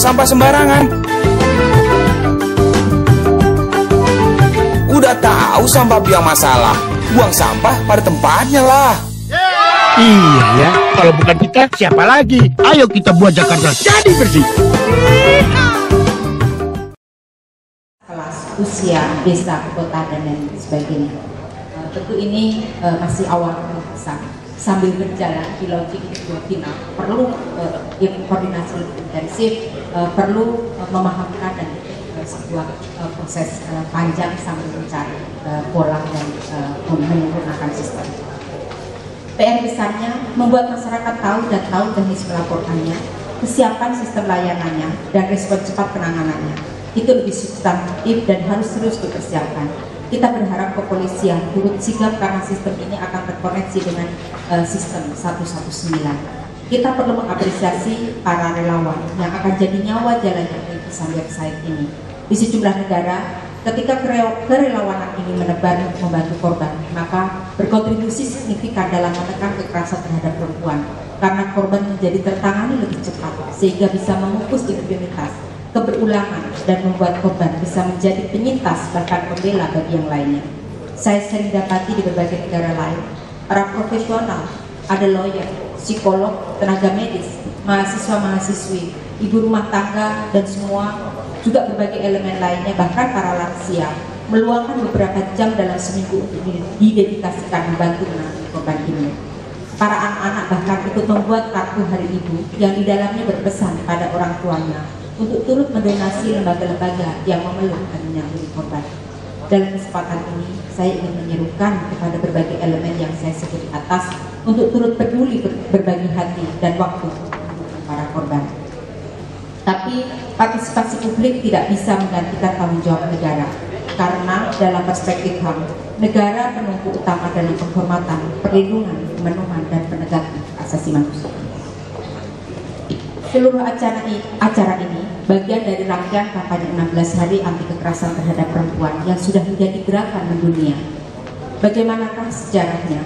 sampah sembarangan. Udah tahu sampah biang masalah, buang sampah pada tempatnya lah. Iya ya, kalau bukan kita siapa lagi? Ayo kita buat Jakarta jadi bersih. Kelas usia, desa, kota, dan lain sebagainya. Tentu ini masih awal pembahasan. Sambil berjalan di launching final, perlu koordinasi lebih intensif, perlu memahamkan dan sebuah proses panjang sambil mencari pola dan menyempurnakan sistem. PR besarnya membuat masyarakat tahu teknis melaporkannya, kesiapan sistem layanannya, dan respon cepat penanganannya. Itu lebih substantif dan harus terus dipersiapkan. Kita berharap kepolisian turut sigap karena sistem ini akan terkoneksi dengan sistem 119. Kita perlu mengapresiasi para relawan yang akan jadi nyawa jalannya rintisan website ini. Di sejumlah negara, ketika kerelawanan ini menebar membantu korban, maka berkontribusi signifikan dalam menekan kekerasan terhadap perempuan, karena korban menjadi tertangani lebih cepat, sehingga bisa memupus impunitas, keberulangan, dan membuat korban bisa menjadi penyintas bahkan pembela bagi yang lainnya. Saya sering dapati di berbagai negara lain, para profesional, ada lawyer, psikolog, tenaga medis, mahasiswa-mahasiswi, ibu rumah tangga, dan semua juga berbagai elemen lainnya, bahkan para lansia, meluangkan beberapa jam dalam seminggu untuk didedikasikan membantu menangani korban ini. Para anak-anak bahkan ikut membuat kartu Hari Ibu yang di dalamnya berpesan pada orang tuanya untuk turut mendonasi lembaga-lembaga yang memeluk dan menyambut korban. Dalam kesempatan ini, saya ingin menyerukan kepada berbagai elemen yang saya sebut di atas untuk turut peduli berbagi hati dan waktu untuk para korban. Tapi partisipasi publik tidak bisa menggantikan tanggung jawab negara, karena dalam perspektif HAM, negara penunggu utama dalam penghormatan, perlindungan, pemenuhan, dan penegakan asasi manusia. Seluruh acara ini bagian dari rangkaian kampanye 16 hari anti kekerasan terhadap perempuan yang sudah menjadi gerakan mendunia. Bagaimanakah sejarahnya?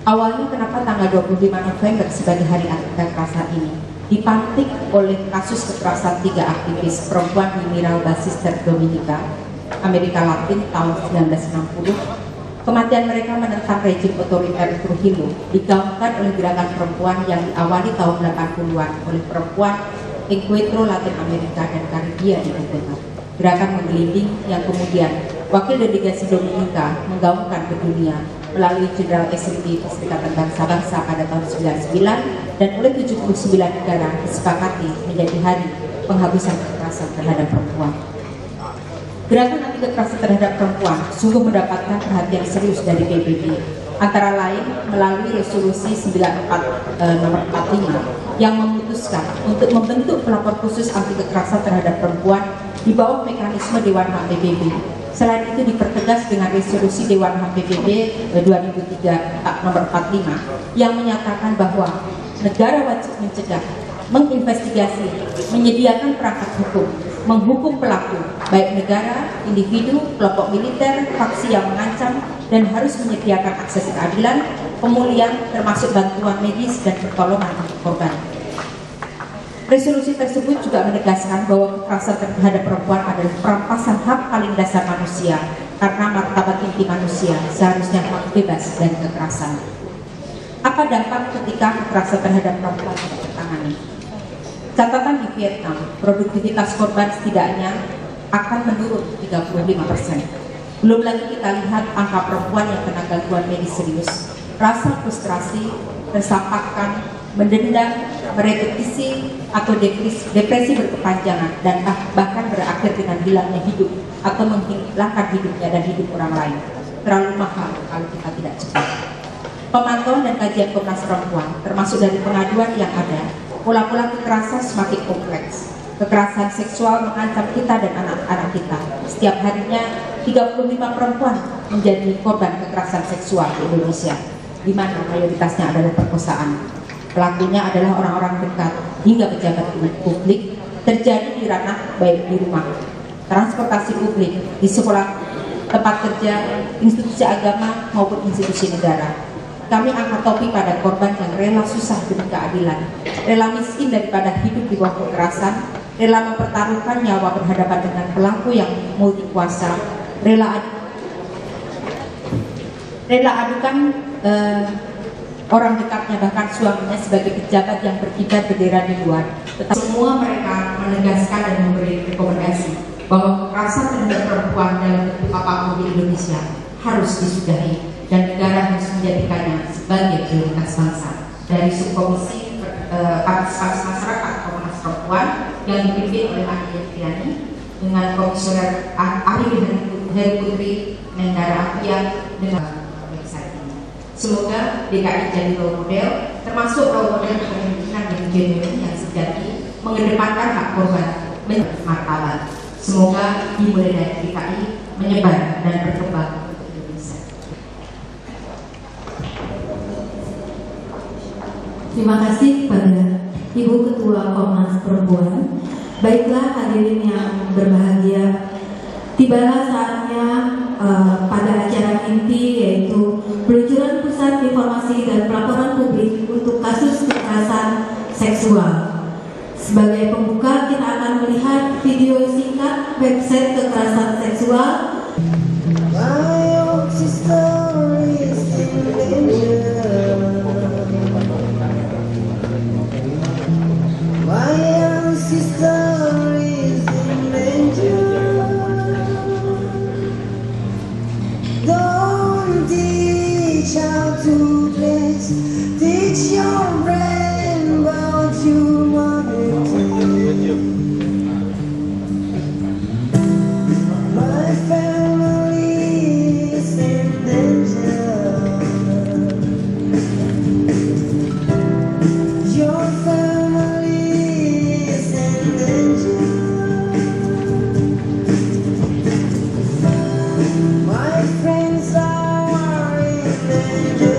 Awalnya kenapa tanggal 25 November sebagai hari anti kekerasan ini dipantik oleh kasus kekerasan 3 aktivis perempuan di Miralba Sister Dominica, Amerika Latin tahun 1960. Kematian mereka menentang rejim otoriter Trujillo digaungkan oleh gerakan perempuan yang diawali tahun 80-an oleh perempuan Encuentro Latin Amerika dan Karibia di Bogota. Gerakan menggelinding yang kemudian wakil delegasi Dominika menggaungkan ke dunia melalui Jenderal Assembly Perserikatan Bangsa-Bangsa pada tahun 99 dan oleh 79 negara disepakati menjadi hari penghapusan kekerasan terhadap perempuan. Gerakan anti kekerasan terhadap perempuan sungguh mendapatkan perhatian serius dari PBB, antara lain melalui resolusi 94 nomor 45 yang memutuskan untuk membentuk pelapor khusus anti kekerasan terhadap perempuan di bawah mekanisme Dewan HAM PBB. Selain itu dipertegas dengan resolusi Dewan HAM PBB 2003 nomor 45 yang menyatakan bahwa negara wajib mencegah, menginvestigasi, menyediakan perangkat hukum, menghukum pelaku, baik negara, individu, kelompok militer, faksi yang mengancam, dan harus menyediakan akses keadilan, pemulihan, termasuk bantuan medis dan pertolongan untuk korban. Resolusi tersebut juga menegaskan bahwa kekerasan terhadap perempuan adalah perampasan hak paling dasar manusia, karena martabat inti manusia seharusnya hak bebas dari kekerasan. Apa dampak ketika kekerasan terhadap perempuan tidak tertangani? Catatan di Vietnam, produktivitas korban setidaknya akan menurun 35%. Belum lagi kita lihat angka perempuan yang kena gangguan medis serius, rasa frustrasi, tersampaikan, mendendam, merepetisi, atau depresi berkepanjangan, dan bahkan berakhir dengan hilangnya hidup atau menghilangkan hidupnya dan hidup orang lain. Terlalu mahal kalau kita tidak cepat. Pemantauan dan kajian Komnas Perempuan, termasuk dari pengaduan yang ada, pola-pola kekerasan semakin kompleks. Kekerasan seksual mengancam kita dan anak-anak kita. Setiap harinya 35 perempuan menjadi korban kekerasan seksual di Indonesia, di mana mayoritasnya adalah perkosaan. Pelakunya adalah orang-orang dekat hingga pejabat publik, terjadi di ranah baik di rumah, transportasi publik, di sekolah, tempat kerja, institusi agama maupun institusi negara. Kami angkat topi pada korban yang rela susah demi keadilan, rela miskin daripada hidup di bawah kekerasan, rela mempertaruhkan nyawa berhadapan dengan pelaku yang multi kuasa, rela adukan orang dekatnya, bahkan suaminya sebagai pejabat yang berkibar bendera di luar. Tetapi semua mereka menegaskan dan memberi rekomendasi bahwa kekerasan terhadap perempuan dalam bentuk apapun di Indonesia harus disudahi dan negara harus menjadikannya sebagai prioritas bangsa. Dari Subkomisi Partisipasi Masyarakat Komnas Perempuan yang dipimpin oleh Andi Yevriani dengan Komisioner Ari Heri Putri Menggara Apia dengan website ini. Semoga DKI jadi role model, termasuk role model kepemimpinan yang genuine yang sejati, mengedepankan hak korban menjadi martabat. Semoga dimulai dari DKI menyebar dan berkembang ke Indonesia. Terima kasih kepada Ibu Ketua Komnas Perempuan. Baiklah hadirin yang berbahagia, tibalah saatnya pada acara inti, yaitu peluncuran Pusat Informasi dan Pelaporan Publik untuk kasus kekerasan seksual. Sebagai pembuka, kita akan melihat video singkat website kekerasan seksual. Teach your brain about humanity. My family is in danger. Your family is in danger. My friends are in danger.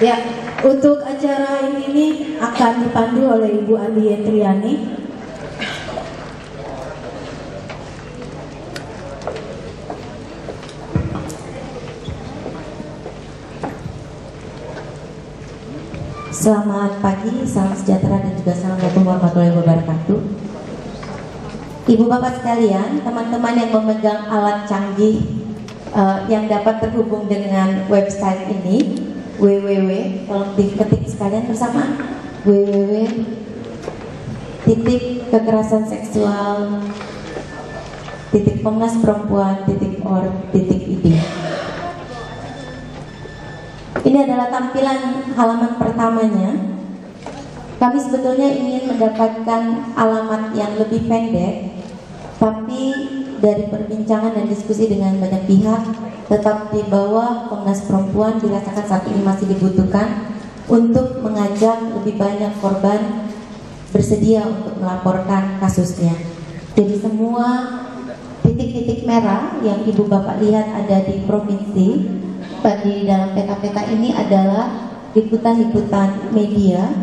Ya, untuk acara ini akan dipandu oleh Ibu Andi Yevriani. Selamat pagi, salam sejahtera dan juga assalamualaikum warahmatullahi wabarakatuh. Ibu bapak sekalian, teman-teman yang memegang alat canggih yang dapat terhubung dengan website ini, tolong diketik sekalian bersama, www.komnasperempuan.org.id. Ini adalah tampilan halaman pertamanya. Kami sebetulnya ingin mendapatkan alamat yang lebih pendek, tapi dari perbincangan dan diskusi dengan banyak pihak, tetap di bawah Komnas Perempuan dirasakan saat ini masih dibutuhkan untuk mengajak lebih banyak korban bersedia untuk melaporkan kasusnya. Jadi semua titik-titik merah yang ibu bapak lihat ada di provinsi, di dalam peta-peta ini adalah liputan-liputan media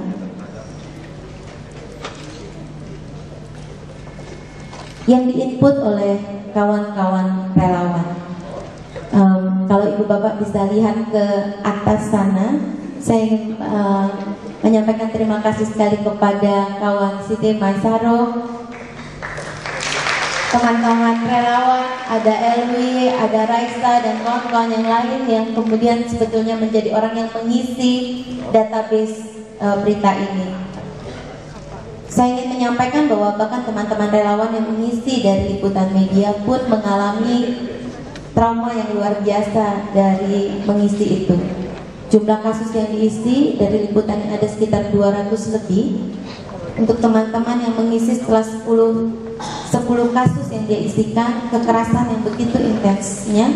yang diinput oleh kawan-kawan relawan. Kalau ibu bapak bisa lihat ke atas sana, saya ingin menyampaikan terima kasih sekali kepada kawan Siti Maisaro, teman-teman relawan, ada Elwi, ada Raisa dan kawan-kawan yang lain yang kemudian sebetulnya menjadi orang yang mengisi database berita ini. Saya ingin menyampaikan bahwa bahkan teman-teman relawan yang mengisi dari liputan media pun mengalami trauma yang luar biasa dari mengisi itu. Jumlah kasus yang diisi dari liputan yang ada sekitar 200 lebih. Untuk teman-teman yang mengisi setelah 10 kasus yang dia isikan, kekerasan yang begitu intensnya,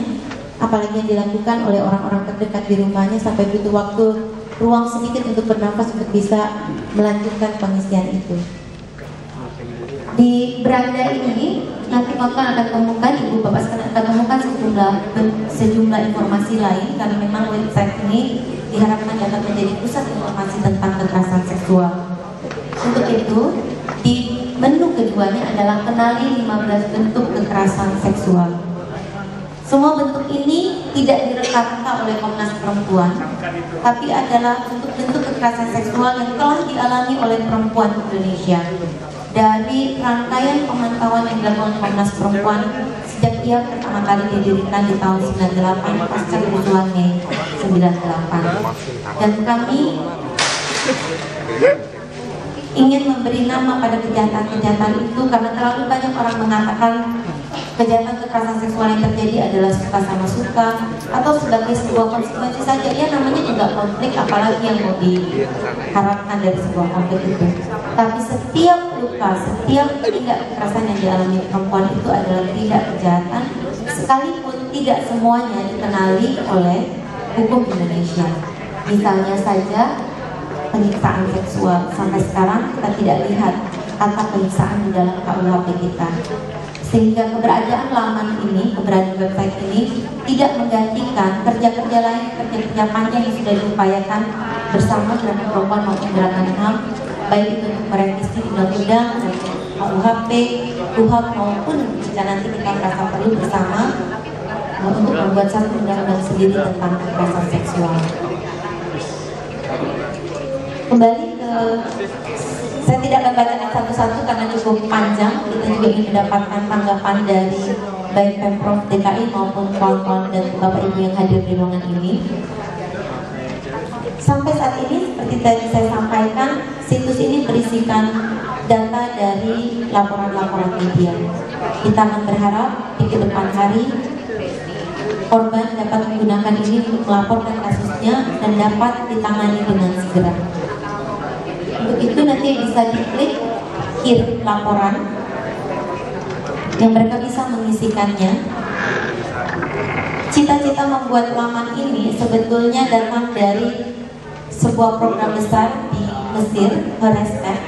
apalagi yang dilakukan oleh orang-orang terdekat di rumahnya, sampai butuh waktu ruang sedikit untuk bernafas untuk bisa melanjutkan pengisian itu. Di beranda ini nanti kawan akan temukan, ibu bapak sekalian akan temukan sejumlah informasi lain, karena memang website ini diharapkan dapat menjadi pusat informasi tentang kekerasan seksual. Untuk itu, di menu keduanya adalah kenali 15 bentuk kekerasan seksual. Semua bentuk ini tidak direka-reka oleh Komnas Perempuan, tapi adalah bentuk-bentuk kekerasan seksual yang telah dialami oleh perempuan Indonesia. Dari rangkaian pemantauan yang dilakukan Komnas Perempuan sejak ia pertama kali didirikan di tahun 98 pasca kerusuhan Mei 98. Dan kami ingin memberi nama pada kejahatan-kejahatan itu karena terlalu banyak orang mengatakan kejahatan kekerasan seksual yang terjadi adalah suka sama suka atau sebagai sebuah konsekuensi saja. Ya, namanya juga konflik, apalagi yang mau diharapkan dari sebuah konflik itu. Tapi setiap luka, setiap tindak kekerasan yang dialami perempuan itu adalah tindak kejahatan, sekalipun tidak semuanya dikenali oleh hukum Indonesia. Misalnya saja penyiksaan seksual, sampai sekarang kita tidak lihat kata penyiksaan di dalam KUHP kita. Sehingga keberadaan laman ini, keberadaan website ini tidak menggantikan kerja-kerja lain, kerja-kerja panjang yang sudah diupayakan bersama Gerakan Perempuan maupun Gerakan HAM, baik itu untuk merevisi undang-undang, KUHP, KUHAP, maupun jika nanti kita merasa perlu bersama untuk membuat satu undang-undang sendiri tentang kekerasan seksual. Kembali ke, saya tidak akan bacakan satu-satu karena cukup panjang. Kita juga ingin mendapatkan tanggapan dari baik Pemprov DKI maupun kawan-kawan dan bapak ibu yang hadir di ruangan ini. Sampai saat ini, seperti tadi saya sampaikan, situs ini berisikan data dari laporan-laporan media. Kita akan berharap di kedepan hari korban dapat menggunakan ini untuk melaporkan kasusnya dan dapat ditangani dengan segera. Untuk itu nanti bisa diklik kirim laporan yang mereka bisa mengisikannya. Cita-cita membuat laman ini sebetulnya datang dari sebuah program besar di Mesir, Horesnet,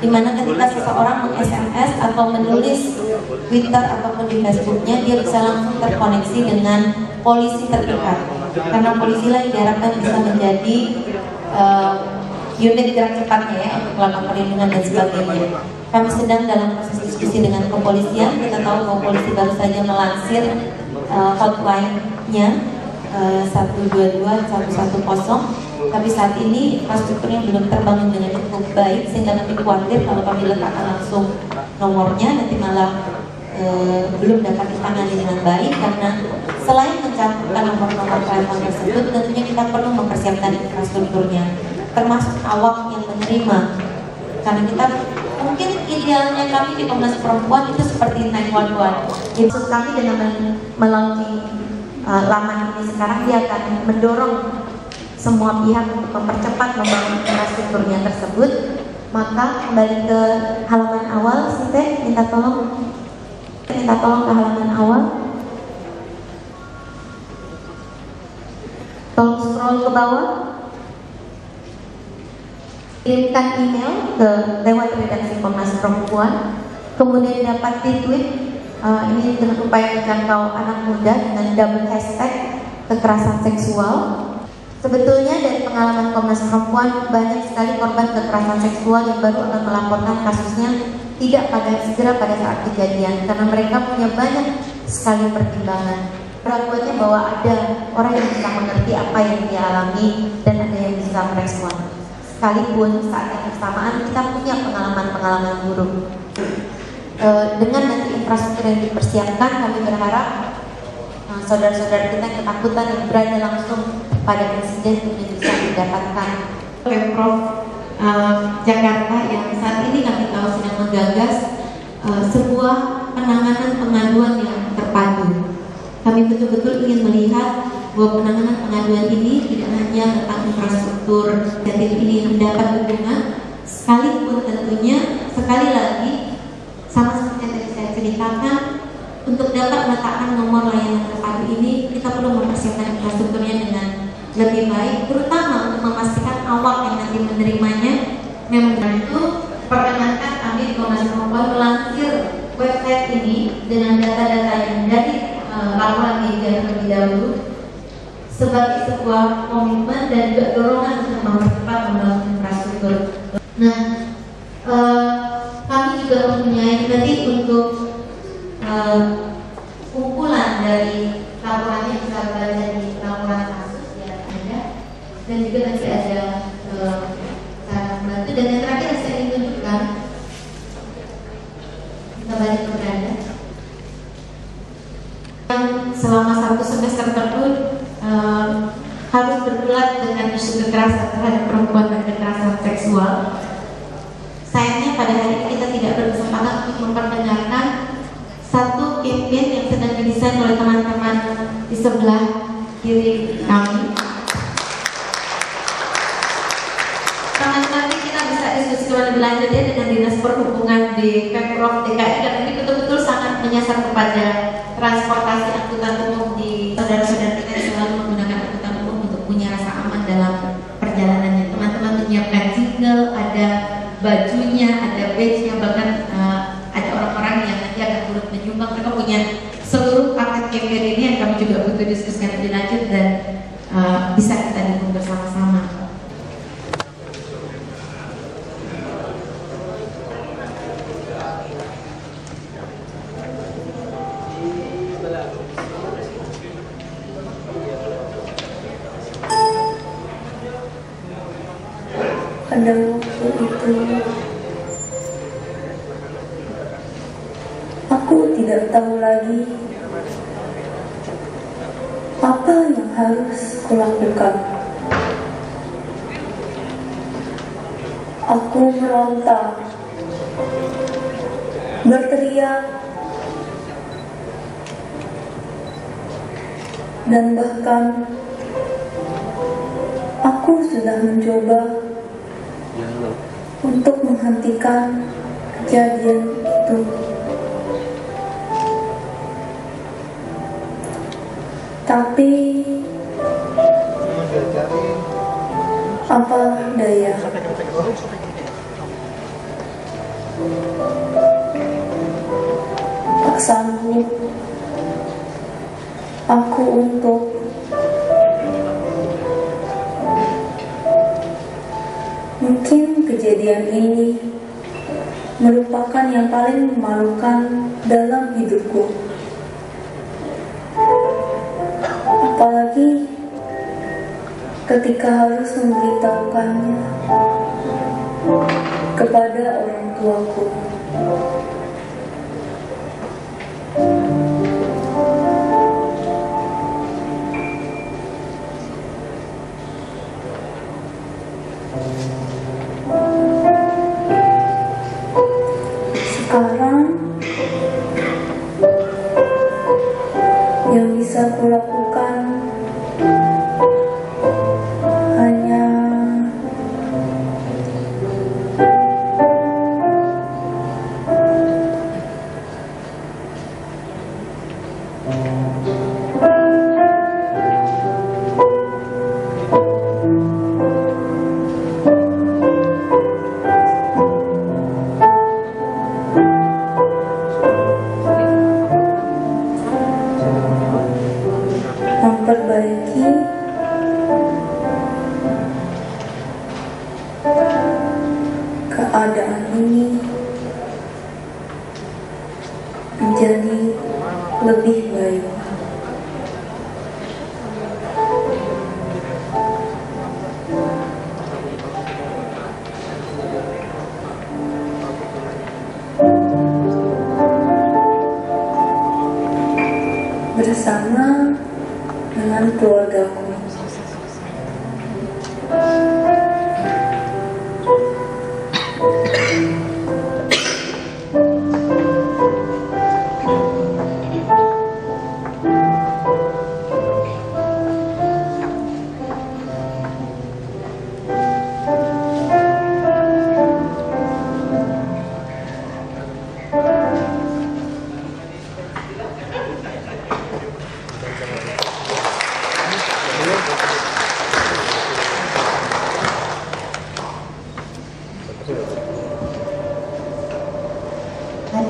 di mana ketika seseorang meng-SMS atau menulis Twitter ataupun di Facebooknya, dia bisa langsung terkoneksi dengan polisi terdekat, karena polisi lah yang diharapkan bisa menjadi unit gerak cepatnya ya untuk melakukan perlindungan dan sebagainya. Kami sedang dalam proses diskusi dengan kepolisian. Kita tahu bahwa polisi baru saja melansir hotline-nya 122 110, tapi saat ini infrastrukturnya belum terbangun dengan cukup baik, sehingga kami khawatir kalau kami letakkan langsung nomornya nanti malah belum dapat ditangani dengan baik, karena selain mencatatkan nomor-nomor telepon tersebut, tentunya kita perlu mempersiapkan infrastrukturnya, termasuk awak yang menerima, karena kita mungkin idealnya kami di Komnas Perempuan itu seperti 911. Jadi kami dengan melalui laman ini sekarang, dia akan mendorong semua pihak untuk mempercepat membangun infrastrukturnya tersebut. Maka kembali ke halaman awal, Sinte, minta tolong ke halaman awal. Tolong scroll ke bawah. Kirimkan email ke lewat redaksi Komnas Perempuan, kemudian dapat retweet ini dengan upaya menjangkau anak muda dengan double hashtag kekerasan seksual. Sebetulnya dari pengalaman Komnas Perempuan, banyak sekali korban kekerasan seksual yang baru akan melaporkan kasusnya tidak segera pada saat kejadian, karena mereka punya banyak sekali pertimbangan. Keraguannya bahwa ada orang yang bisa mengerti apa yang dia alami dan ada yang bisa merespon. Sekalipun saat yang bersamaan kita punya pengalaman-pengalaman buruk. Dengan nanti infrastruktur yang dipersiapkan, kami berharap saudara-saudara kita yang ketakutan yang berada langsung pada insiden ini bisa mendapatkan Pemprov Jakarta yang saat ini kami tahu sedang menggagas sebuah penanganan pengaduan yang terpadu. Kami betul-betul ingin melihat bahwa penanganan pengaduan ini tidak hanya tentang infrastruktur, jadi ini mendapat dukungan, sekalipun tentunya sekali lagi sama seperti yang tadi saya ceritakan, untuk dapat meletakkan nomor layanan terpadu ini kita perlu mempersiapkan infrastrukturnya dengan lebih baik, terutama untuk memastikan awak yang nanti menerimanya memang itu. Perkenankan kami di Komnas Perempuan melansir website ini dengan data-data yang dari laporan media terlebih dahulu sebagai sebuah komitmen dan juga dorongan untuk mempercepat pembangunan infrastruktur. Nah, kami juga mempunyai nanti untuk kumpulan dari laporannya bisa berada di laporan kasus yang ada, dan juga nanti ada cara membantu. Dan yang terakhir yang saya ingin tunjukkan, kita balik ke beranda. Selama 1 semester penuh harus bergulat dengan isu kekerasan terhadap perempuan dan kekerasan seksual. Sayangnya pada hari ini kita tidak berkesempatan untuk memperdengarkan satu campaign yang sedang didesain oleh teman-teman di sebelah kiri kami. Nanti kita bisa diskusi lebih lanjut ya dengan Dinas Perhubungan di Pemprov DKI, karena ini betul-betul sangat menyasar kepada transportasi angkutan umum di saudara-saudara kita yang selalu menggunakan angkutan umum untuk punya rasa aman dalam perjalanannya. Teman-teman menyiapkan jingle, ada bajunya, ada badge-nya, bahkan ada orang-orang yang nanti akan turut menyumbang. Mereka punya seluruh paket campaign ini yang kami juga butuh diskusikan lebih lanjut dan bisa kita dukung bersama-sama. Pada waktu itu, aku tidak tahu lagi apa yang harus kulakukan. Aku meronta, berteriak, dan bahkan aku sudah mencoba untuk menghentikan kejadian itu. Tapi apa daya, tak sanggup aku untuk mungkin kejadian ini merupakan yang paling memalukan dalam hidupku. Apalagi ketika harus memberitahukannya kepada orang tuaku. Sekarang yang bisa kulakukan hanya memperbaiki keadaan ini menjadi lebih baik. Bersama dengan keluargaku.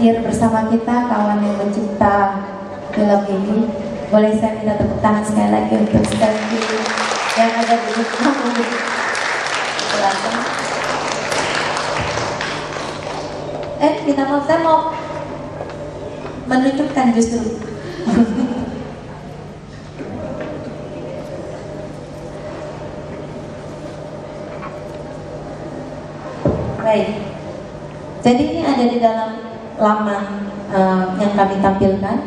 hadir bersama kita, kawan yang mencipta film ini. Boleh saya minta tepuk tangan sekali lagi untuk Stanley yang ada di belakang. Minta maaf, saya mau menunjukkan justru. Baik, jadi ini ada di dalam laman yang kami tampilkan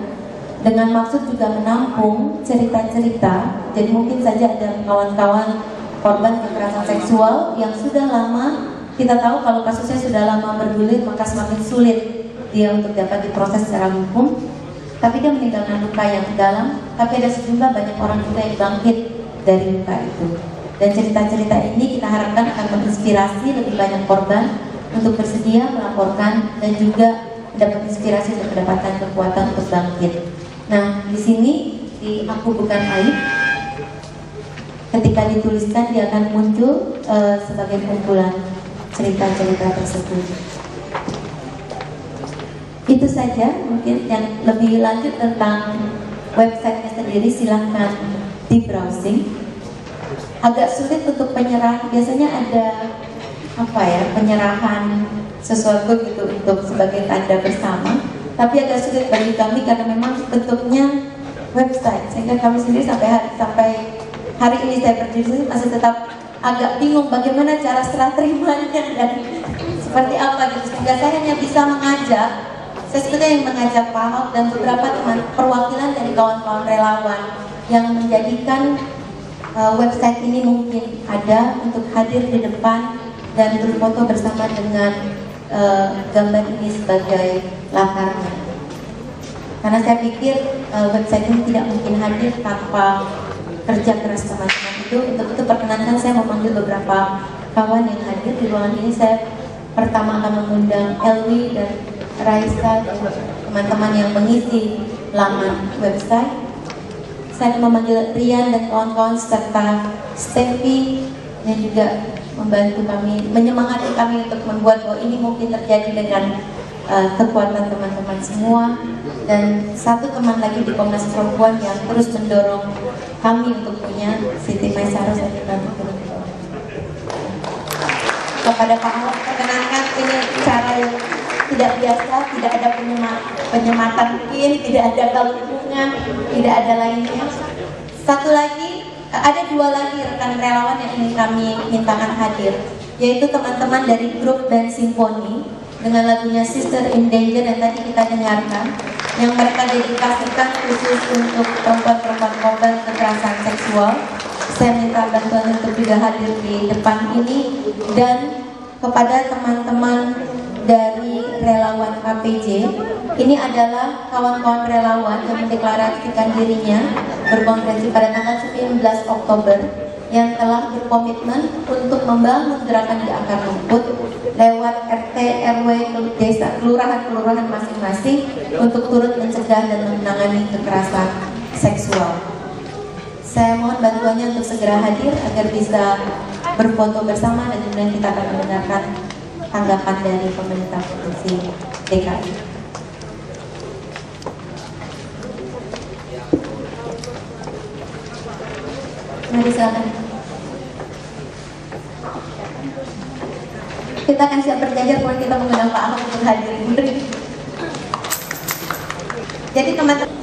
dengan maksud juga menampung cerita-cerita. Jadi mungkin saja ada kawan-kawan korban kekerasan seksual yang sudah lama, kita tahu kalau kasusnya sudah lama bergulir maka semakin sulit dia untuk dapat diproses secara hukum. Tapi dia meninggalkan luka yang dalam, tapi ada sejumlah banyak orang juga yang bangkit dari luka itu. Dan cerita-cerita ini kita harapkan akan menginspirasi lebih banyak korban untuk bersedia melaporkan dan juga mendapat inspirasi untuk mendapatkan kekuatan untuk bangkit. Nah, di sini di Aku Bukan Aib, ketika dituliskan dia akan muncul sebagai kumpulan cerita-cerita tersebut. Itu saja, mungkin yang lebih lanjut tentang websitenya sendiri silahkan di browsing. Agak sulit untuk penyerahan, biasanya ada penyerahan sesuatu gitu untuk sebagai tanda bersama, tapi agak sulit bagi kami karena memang bentuknya website, sehingga kami sendiri sampai hari ini saya berdiri masih tetap agak bingung bagaimana cara serah terimanya dan seperti apa gitu, sehingga saya hanya bisa mengajak, saya sebetulnya yang mengajak Pak Ahok dan beberapa teman perwakilan dari kawan-kawan relawan yang menjadikan website ini mungkin ada untuk hadir di depan dan berfoto bersama dengan gambar ini sebagai latarnya. Karena saya pikir website ini tidak mungkin hadir tanpa kerja keras teman-teman itu. Untuk itu perkenankan saya memanggil beberapa kawan yang hadir di ruangan ini. Saya pertama akan mengundang Elwi dan Raisa, teman-teman yang mengisi laman website. Saya akan memanggil Rian dan kawan-kawan serta Steffi yang juga membantu kami, menyemangati kami untuk membuat bahwa ini mungkin terjadi dengan kekuatan teman-teman semua. Dan satu teman lagi di Komnas Perempuan yang terus mendorong kami untuk punya, Siti Maisaro. Saya minta untuk kepada Pak Ahok, perkenankan ini cara yang tidak biasa, tidak ada penyematan mungkin, tidak ada kalungnya, tidak ada lainnya. Satu lagi, ada dua lagi rekan relawan yang ingin kami mintakan hadir, yaitu teman-teman dari grup band Simfoni dengan lagunya Sister in Danger yang tadi kita dengarkan, yang mereka dedikasikan khusus untuk perempuan-perempuan korban kekerasan seksual. Saya minta bantuan untuk juga hadir di depan ini. Dan kepada teman-teman dari relawan KPJ, ini adalah kawan-kawan relawan yang mendeklarasikan dirinya berkonferensi pada tanggal 19 Oktober yang telah berkomitmen untuk membangun gerakan di akar rumput lewat RT, RW, desa, kelurahan-kelurahan masing-masing untuk turut mencegah dan menangani kekerasan seksual. Saya mohon bantuannya untuk segera hadir agar bisa berfoto bersama dan kemudian kita akan mendengarkan tanggapan dari pemerintah provinsi DKI. Mari silakan. Kita akan siap berjajar kalau kita mengundang Pak Ahok untuk hadir. Jadi teman-teman,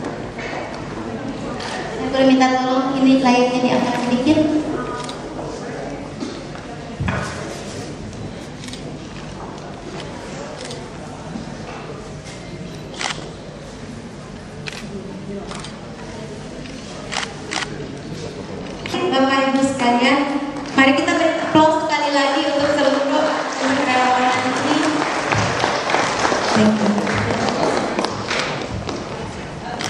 saya boleh minta tolong ini layarnya diangkat sedikit. Bapak Ibu sekalian, mari kita beri aplaus sekali lagi untuk seluruh relawan ini.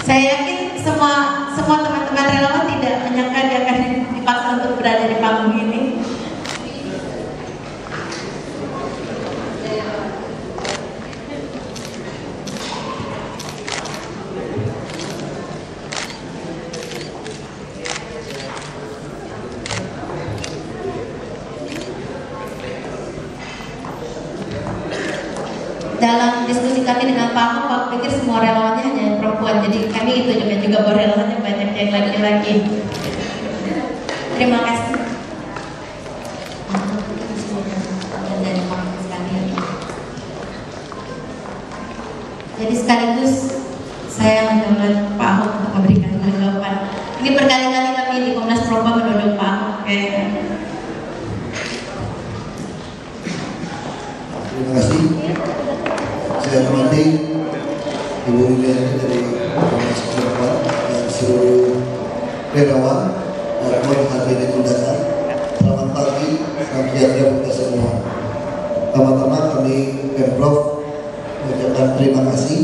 Saya yakin semua teman-teman relawan tidak menyangka dia akan dipaksa untuk berada di panggung ini. Dalam diskusi kami dengan Pak Ahok, Pak pikir semua relawannya hanya yang perempuan, jadi kami itu juga bahwa relawannya banyak yang laki-laki. Terima kasih. Jadi sekaligus saya mendorong Pak Ahok untuk memberikan tanggapan. Ini berkali-kali kami di Komnas Perempuan mendorong Pak Ahok. Terima kasih. Saya hormati Ibu Wilayah dari Komnas Perempuan dan seluruh relawan maupun hadirin undangan. Selamat pagi, salam sejahtera untuk semua. Pertama-tama kami Pemprov mengucapkan terima kasih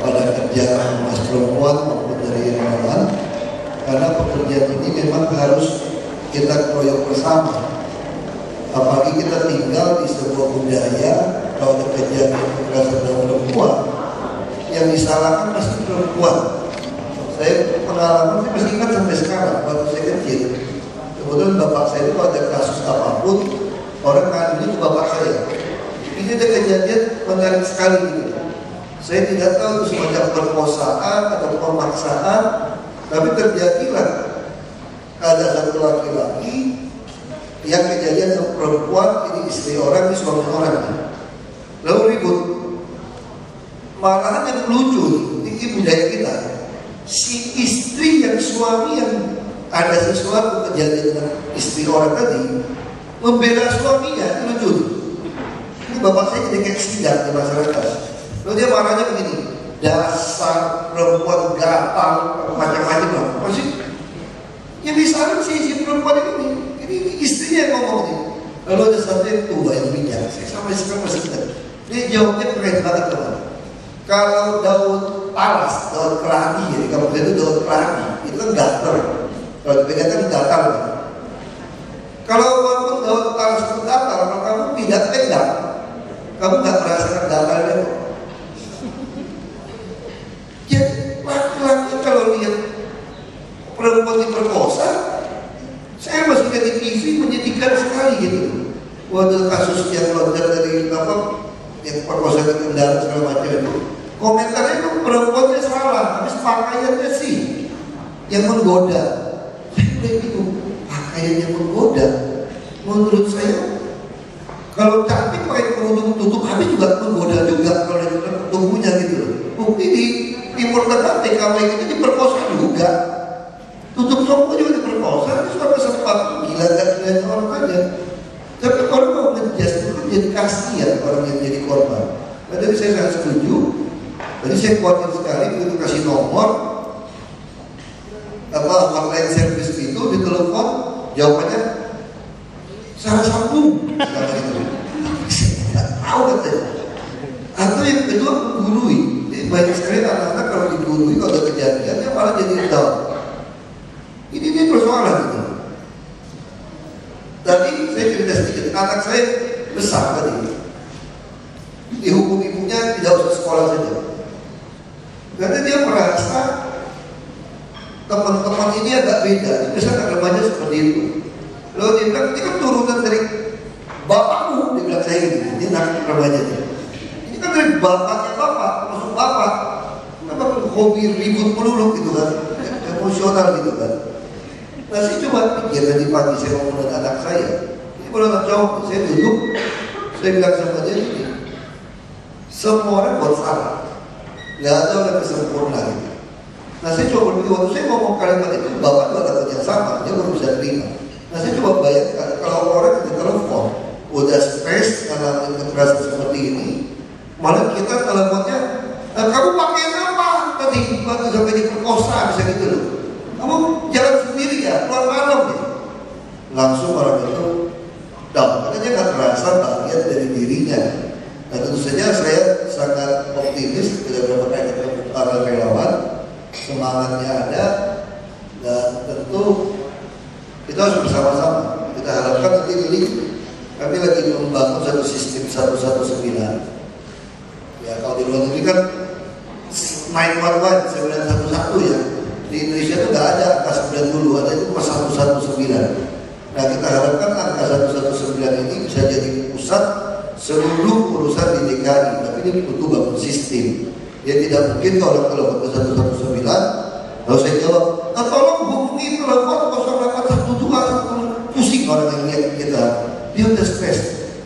pada kerja Komnas Perempuan maupun dari relawan, karena pekerjaan ini memang harus kita keroyok bersama. Apalagi kita tinggal di sebuah budaya, kalau ada kejadian kekerasan terhadap perempuan, yang disalahkan pasti perempuan. Saya pengalaman, saya masih ingat sampai sekarang waktu saya kecil. Kebetulan bapak saya itu ada kasus apapun, orang ngadu itu bapak saya. Ini ada kejadian menarik sekali gitu. Saya tidak tahu itu semacam perkosaan atau pemaksaan, tapi terjadilah ada satu laki-laki yang kejadian sama perempuan, ini istri orang, ini suami orang. Lalu ribut. Malahan yang lucu, ini budaya kita. Si istri yang suami yang ada sesuatu kejadian dengan istri orang tadi membela suaminya, itu lucu. Ini bapak saya jadi kayak sidang di masyarakat. Lalu dia marahnya begini, dasar perempuan gatal, macam-macam lah. Masih yang disalahkan si perempuan ini istrinya yang ngomong nih. Lalu ada satu yang tua yang bijak, saya sampai sekarang masih ingat. Dia jawabnya keren banget teman. Kalau daun talas, daun keladi, jadi kalau itu daun keladi, itu kan gatal. Kalau dipegang kan gatal. Kalau walaupun daun talas itu gatal, kalau kamu tidak pegang, kamu nggak merasakan gatalnya. Jadi laki-laki kalau lihat perempuan diperkosa, saya masih lihat di TV menyedihkan sekali gitu. Waktu kasus yang loncat dari yang perkosaan di kendaraan segala macam itu, komentarnya itu perempuannya salah, habis pakaiannya sih yang menggoda. Saya bilang itu pakaian yang menggoda. Menurut saya, kalau cantik pakai kerudung tutup habis juga menggoda juga kalau tubuhnya gitu loh. Bukti di Timur Tengah TKW itu diperkosa juga. Tutup semua juga diperkosa, itu sampai sempat gila dan gilanya orang aja. Tapi orang mau ngejust itu jadi kasihan orang yang jadi korban. Nah, jadi saya sangat setuju. Jadi saya khawatir sekali begitu kasih nomor hotline service itu di telepon, jawabannya salah sambung. Saya tidak tahu katanya. Atau yang kedua menggurui. Jadi banyak sekali anak-anak kalau digurui kalau ada kejadian dia malah jadi down. Ini persoalan itu. Tadi saya cerita sedikit, anak saya besar tadi. Dihukum ibunya tidak usah sekolah saja. Karena dia merasa teman-teman ini agak beda. Misalnya remaja seperti itu. Lalu dia bilang, ini kan turunan dari bapakmu. Dia bilang saya gitu. Dia anak remajanya. Ini kan dari bapaknya bapak, maksud bapak. Kenapa hobi ribut melulu gitu kan, emosional gitu kan. Nah saya coba pikir tadi pagi saya ngomong dengan anak saya. Ini kalau anak cowok, saya duduk, saya bilang sama dia ini, semua orang buat salah, nggak ada orang yang sempurna gitu. Nah saya coba berpikir, waktu saya ngomong kalimat itu, bapak itu ada kerja sama, dia baru bisa terima. Nah saya coba bayangkan, kalau orang di telepon, udah stres karena kekerasan seperti ini, malah kita teleponnya, kamu pakai apa tadi waktu sampai diperkosa bisa gitu loh. Kamu jalan sendiri ya, keluar malam gitu. Langsung orang itu down, karena dia nggak merasa bagian dari dirinya. Nah tentu saja saya sangat optimis bila berkaitan dengan para relawan, semangatnya ada, dan tentu kita harus bersama-sama. Kita harapkan nanti ini kami lagi membangun satu sistem 119. Ya kalau di luar negeri kan 911, 911 ya. Di Indonesia itu nggak ada angka 90, ada itu cuma 119. Nah kita harapkan angka 119 ini bisa jadi pusat seluruh urusan di DKI, tapi ini butuh bangun sistem. Ya tidak mungkin kalau orang telepon ke 119, lalu saya jawab, tolong hubungi telepon 0812, pusing orang yang lihat kita, dia udah stres.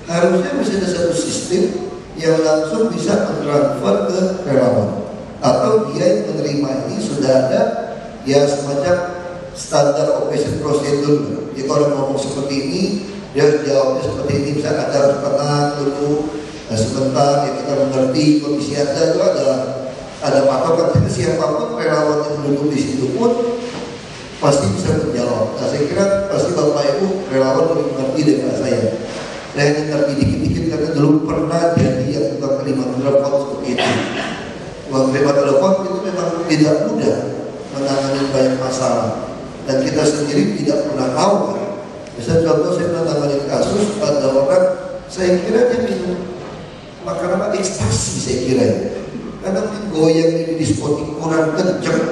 Harusnya masih ada satu sistem yang langsung bisa mentransfer ke relawan, atau dia yang menerima ini sudah ada ya semacam standar operation procedure. Jadi kalau ngomong seperti ini, dia jawabnya seperti ini, bisa ada tenang dulu, sebentar ya kita mengerti kondisi Anda itu ada patokan. Jadi siapapun relawan yang duduk di situ pun pasti bisa menjawab. Nah, saya kira pasti Bapak Ibu relawan lebih mengerti daripada saya. Saya hanya ngerti dikit-dikit karena dulu pernah jadi yang tukang terima telepon seperti itu. Uang terima telepon itu memang tidak mudah menangani banyak masalah, dan kita sendiri tidak pernah tahu kan. Misalnya contoh saya pernah tangani kasus ada orang, saya kira dia minum makanan ekstasi, saya kira ya. Karena mungkin goyang ini diskotik kurang kenceng,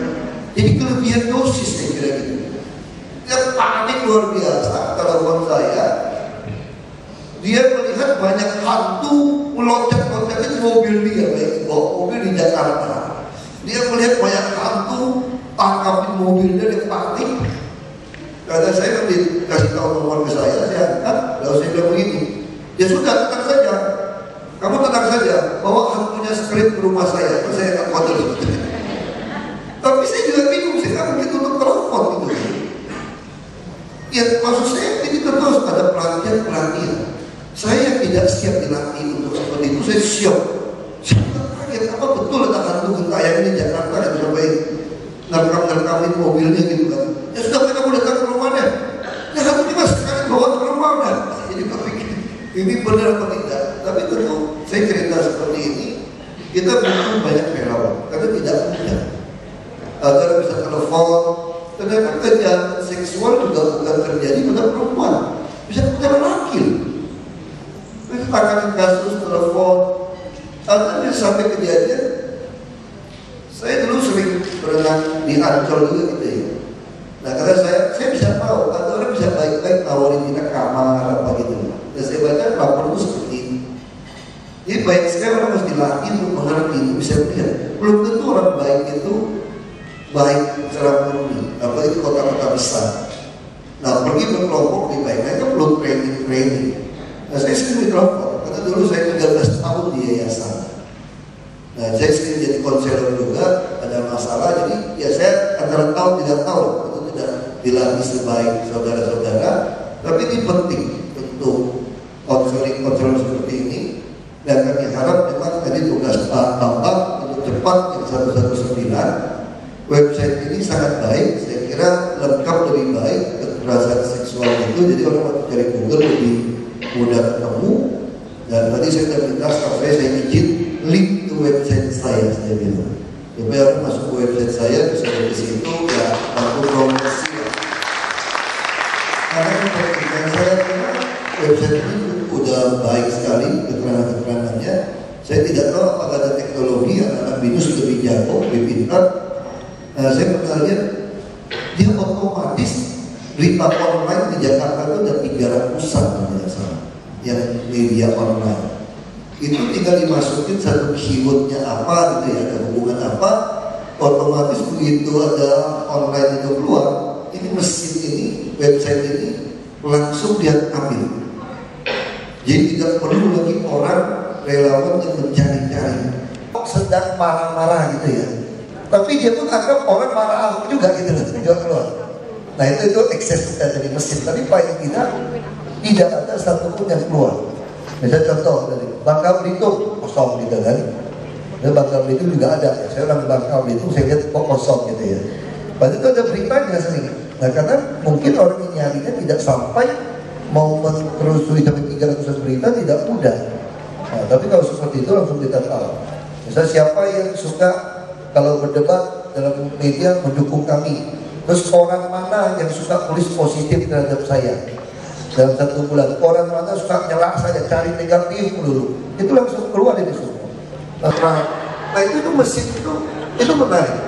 jadi kelebihan dosis, saya kira gitu. Dia panik luar biasa. Telepon saya, dia melihat banyak hantu meloncat-loncat di mobil dia, baik bawa mobil di Jakarta. Dia melihat banyak hantu tangkapin mobilnya, dia panik. Karena saya kasih tahu nomor ke saya angkat, lalu saya bilang begini, ya sudah, tenang saja, kamu tenang saja, bawa hantunya skrip ke rumah saya nggak khawatir sebetulnya. Tapi saya juga bingung, saya nggak mungkin tutup telepon gitu. Ya maksud saya ini terus ada pelatihan. Saya tidak siap dilatih untuk seperti itu, saya siap. Saya kaget, apa betul ada hantu gentayangan di Jakarta yang sampai ngerekam-ngerekamin mobilnya gitu kan. Ya sudah, kamu datang ke rumahnya, ya hantunya mas sekali bawa ke rumah udah. Jadi berpikir ini benar apa tidak. Tapi tentu saya cerita seperti ini, kita butuh banyak relawan karena tidak mudah agar bisa telepon. Ternyata kejahatan seksual juga bukan terjadi pada perempuan, bisa pada laki. Itu tangani kasus telepon, ada sampai kejadian. Saya dulu sering berenang di Ancol juga gitu ya. Nah karena saya bisa tahu, ada orang bisa baik-baik nawarin kita kamar apa gitu. Dan saya baca lapor itu seperti ini. Jadi baik sekali orang harus dilatih untuk mengerti, bisa melihat. Belum tentu orang baik itu baik secara murni, apalagi kota-kota besar. Nah pergi berkelompok lebih baik, mereka belum training. Nah saya sering ditelepon, karena dulu saya 13 tahun di yayasan. Nah saya sering jadi konselor juga, ada masalah, jadi ya saya antara tahu tidak tahu, itu tidak dilatih sebaik saudara-saudara. Tapi ini penting untuk konseling seperti ini. Dan kami harap memang tadi tugas Pak Bambang untuk cepat yang 119. Website ini sangat baik, saya kira lengkap lebih baik kekerasan seksual itu, jadi orang waktu cari Google lebih mudah ketemu. Dan tadi saya sudah minta staff saya izin link ke website saya bilang supaya orang masuk ke website saya bisa dari situ ya aku promosi. Karena kepentingan saya website ini udah baik sekali keterangan-keterangannya. Saya tidak tahu apakah ada teknologi anak-anak BINUS lebih jago, lebih pintar. Saya pernah lihat dia otomatis berita online di Jakarta itu ada 300-an yang media online. Itu tinggal dimasukin satu keywordnya apa gitu ya, ada hubungan apa, otomatis begitu ada online itu keluar, ini mesin ini, website ini langsung dia ambil. Jadi tidak perlu lagi orang relawan yang mencari-cari. Sedang marah-marah gitu ya. Tapi dia pun anggap orang marah Ahok juga gitu loh, jual keluar. Nah itu ekses dari mesin. Tapi paling tidak ada satupun yang keluar. Misalnya contoh dari Bangka Belitung kosong gitu kan. Dan Bangka Belitung juga ada. Ya, saya orang Bangka Belitung saya lihat kok kosong gitu ya. Padahal itu ada beritanya sering. Nah karena mungkin orang yang nyarinya tidak sampai mau menelusuri sampai 300 berita tidak mudah. Nah, tapi kalau seperti itu langsung kita tahu. Misalnya siapa yang suka kalau berdebat dalam media mendukung kami, terus orang mana yang suka tulis positif terhadap saya dalam 1 bulan, orang mana suka nyela saya, cari negatif dulu, itu langsung keluar dari semua. Nah itu mesin itu menarik.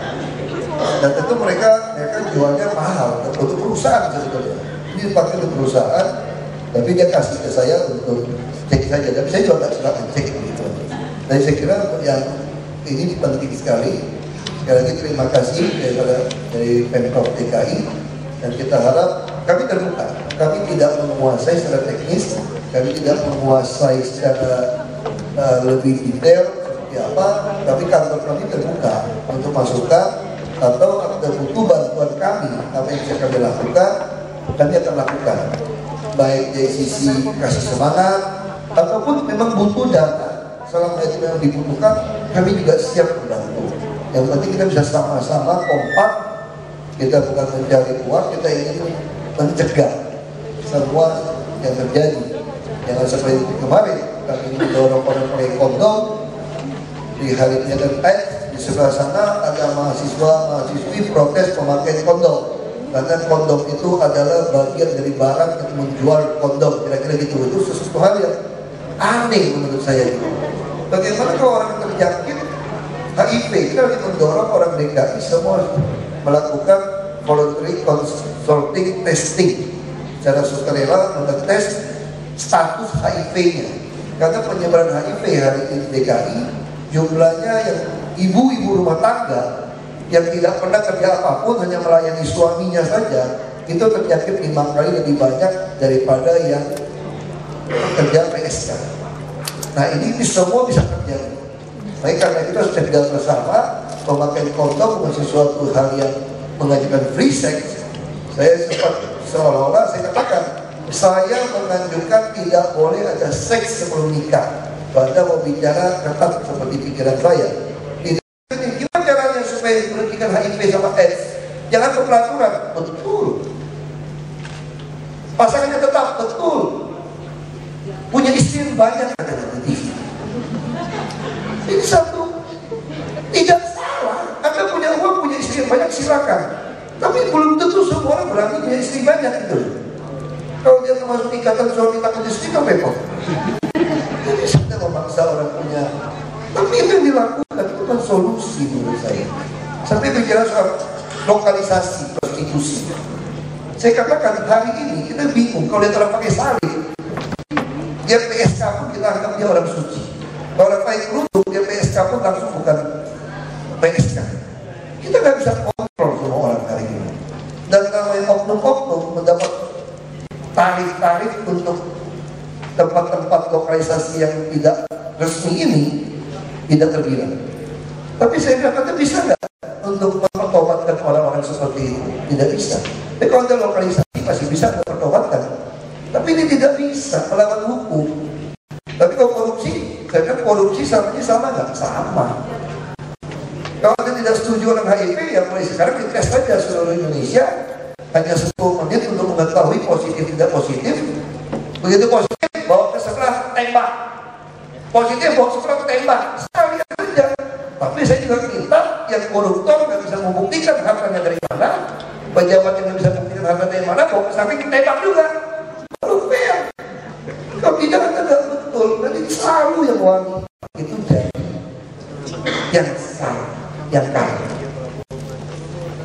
Dan tentu mereka jualnya mahal untuk perusahaan sebetulnya. Ini dipakai untuk perusahaan, tapi dia kasih ke saya untuk cek saja. Tapi saya juga tak silakan cek gitu. Dan saya kira yang ini penting sekali. Sekali lagi terima kasih dari Pemprov DKI, dan kita harap kami terbuka. Kami tidak menguasai secara teknis, kami tidak menguasai secara lebih detail seperti apa, tapi kantor kami terbuka untuk masukan, atau ada butuh bantuan kami apa yang bisa kami lakukan, kami akan lakukan, baik dari sisi kasih semangat ataupun memang butuh data. Selama itu memang dibutuhkan, kami juga siap membantu. Yang penting kita bisa sama-sama kompak. Kita bukan mencari uang, kita ingin mencegah semua yang terjadi. Jangan seperti kemarin kami mendorong orang pakai kondom di hari penyakit AIDS. Di sebelah sana ada mahasiswa-mahasiswi protes pemakaian kondom, karena kondom itu adalah bagian dari barang yang menjual kondom, kira-kira gitu. Itu sesuatu hal yang aneh menurut saya. Bagaimana kalau orang terjangkit HIV? Kita harus mendorong orang DKI semua melakukan voluntary consulting testing secara sukarela, mengetes status HIV-nya. Karena penyebaran HIV hari ini DKI jumlahnya yang ibu-ibu rumah tangga yang tidak pernah kerja apapun, hanya melayani suaminya saja, itu terjangkit 5 kali lebih banyak daripada yang kerja PSK. Nah ini semua bisa terjadi. Baik, karena kita harus cegah bersama. Pemakaian kondom bukan sesuatu hal yang mengajukan free sex. Saya sempat seolah-olah saya katakan, saya menganjurkan tidak boleh ada seks sebelum nikah. Pada mau bicara ketat seperti pikiran saya. Gimana caranya supaya menghentikan HIV sama AIDS? Jangan ke peraturan, betul. Pasangannya tetap, betul. Punya istri banyak, ada di TV. Ini satu, tidak salah. Anda punya uang, punya istri banyak, silakan. Tapi belum tentu semua orang berani punya istri banyak gitu. Kalau dia termasuk ikatan suami takut istri, kan repot. Jadi saya memaksa orang punya. Tapi itu yang dilakukan itu kan solusi menurut saya. Sampai bicara soal lokalisasi prostitusi. Saya katakan hari ini kita bingung kalau dia orang pakai salib. Dia PSK pun kita anggap dia orang suci. Kalau orang pakai kerudung, dia PSK pun langsung bukan PSK. Kita nggak bisa kontrol semua orang hari ini. Dan kalau yang oknum-oknum mendapat tarif-tarif untuk tempat-tempat lokalisasi yang tidak resmi ini tidak terbilang. Tapi saya katakan bisa nggak untuk mempertobatkan orang-orang seperti itu? Tidak bisa. Tapi kalau ada lokalisasi masih bisa mempertobatkan. Tapi ini tidak bisa melawan hukum. Tapi kalau korupsi, saya kira korupsi sama nggak? Sama. Kalau Anda tidak setuju orang HIV, ya mulai sekarang dites saja seluruh Indonesia. Hanya 10 menit untuk mengetahui positif tidak positif. Begitu positif, bawa ke sebelah tembak. Positif, bawa sebelah tembak. Sekali saja. Tapi saya juga minta yang koruptor nggak bisa membuktikan hartanya dari mana, pejabat yang nggak bisa membuktikan hartanya dari mana, bawa ke samping tembak juga. Lalu fair. Kalau tidak ada betul, nanti selalu yang wangi itu jadi yang salah, yang kalah.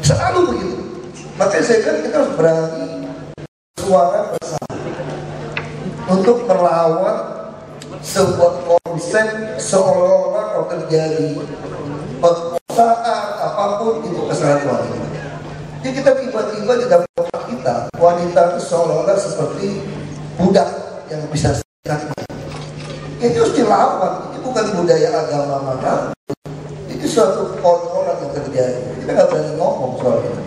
Selalu begitu. Makanya saya bilang kita harus berani suara bersama untuk melawan sebuah konsep seolah-olah kalau terjadi perkosaan apapun itu kesalahan wanita. Jadi kita tiba-tiba di dalam kota kita, wanita itu seolah-olah seperti budak yang bisa senangnya. Ini harus dilawan. Ini bukan budaya agama mana. Ini suatu kontrol yang terjadi. Kita nggak berani ngomong soal itu.